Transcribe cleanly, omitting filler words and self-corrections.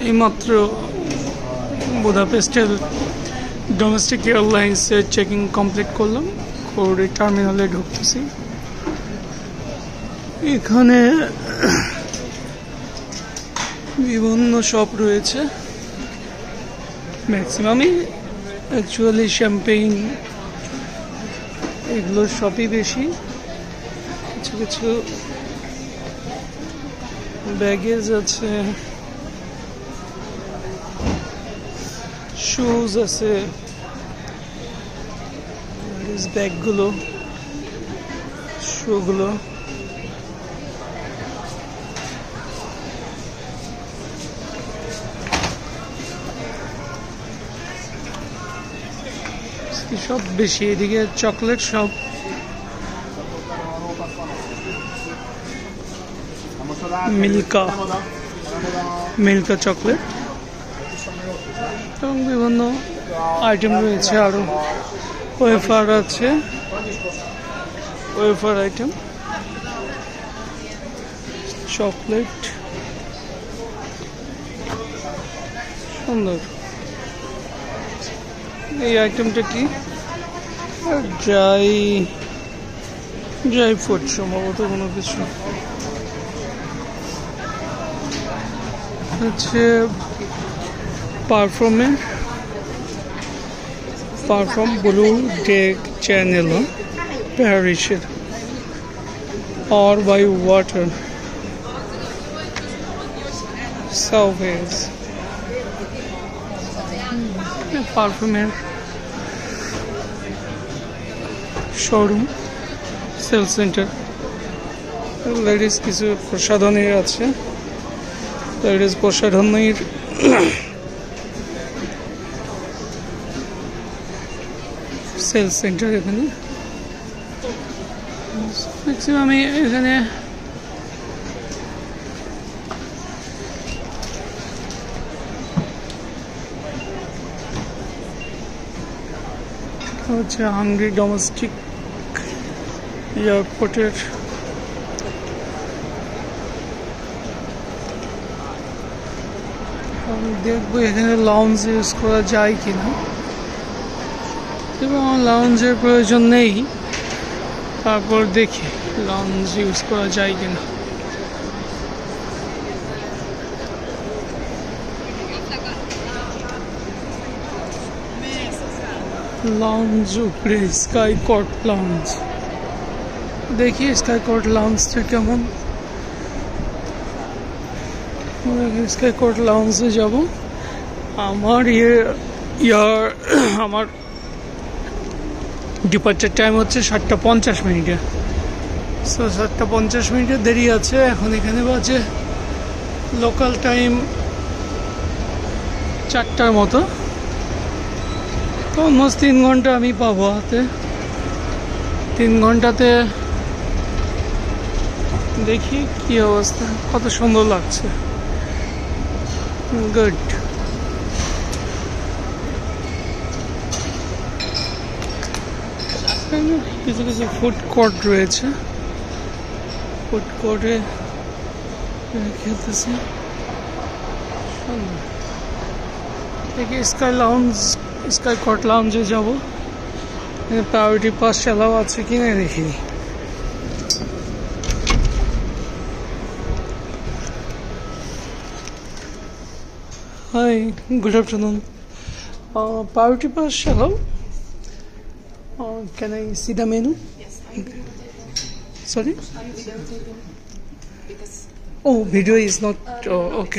এইমাত্র বুদাপেস্টের ডোমেস্টিক এয়ারলাইন্সের checking complete করলাম, করে টার্মিনালে ঢুকতেছি। এখানে বিভিন্ন শপ রয়েছে, ম্যাক্সিমামই অ্যাকচুয়ালি শ্যাম্পেইন এগুলোর শপই বেশি। কিছু কিছু ব্যাগেজ আছে, শুজ আছে, ব্যাগগুলো, শুগুলো। সব বেশি এদিকে চকলেট সব, মিল্কা চকলেট এবং বিভিন্ন আইটেম রয়েছে। আরো ওয়েফার আছে, ওয়েফার আইটেম, চকলেট সুন্দর। এই আইটেমটা কি? ড্রাই ফ্রুট সম্ভবত কোনো কিছু হচ্ছে। পারফিউম ব্লু ডেক চ্যানেল প্যারিসের और by water Sauvage perfumer showroom sale centre. Ladies किछु प्रसाधनेर आछे, लेडिज प्रसाधनेर सेल सेंटर। এখানে ম্যাক্সিমাম এখানে হচ্ছে হাঙ্গরি ডোমেস্টিক এয়ারপোর্টের দেখবো এখানে লাউঞ্জ ইউজ করা যায় কিনা, এবং লাউঞ্জের প্রয়োজন নেই, তারপর দেখি লাউঞ্জ ইউজ করা যায় কিনা। লাউঞ্জ উপরে স্কাই কোর্ট লাউঞ্জ, দেখি স্কাই কোর্ট লাউঞ্জটা কেমন। স্কাই কোর্ট লাউঞ্জে যাব। আমার আমার ডিপার্চার টাইম হচ্ছে 7:50। সো 7:50 দেরি আছে। এখন এখানে বাজে লোকাল টাইম 4টার মতো, তো অলমোস্ট 3 ঘন্টা আমি পাবো হাতে। 3 ঘন্টাতে দেখি কি অবস্থা। কত সুন্দর লাগছে, গুড। কিছু কিছু ফুড কোর্ট রয়েছে, ফুড কোর্টে খেতেছি। দেখি স্কাই কোর্ট লাউঞ্জে যাব। প্রায়োরিটি পাস চালাও আছে কিনা দেখিনি। Hi, good afternoon. Priority pass hello. Can I see the menu? Yes. Sorry? Are you videotaping? Because Oh, video is not okay.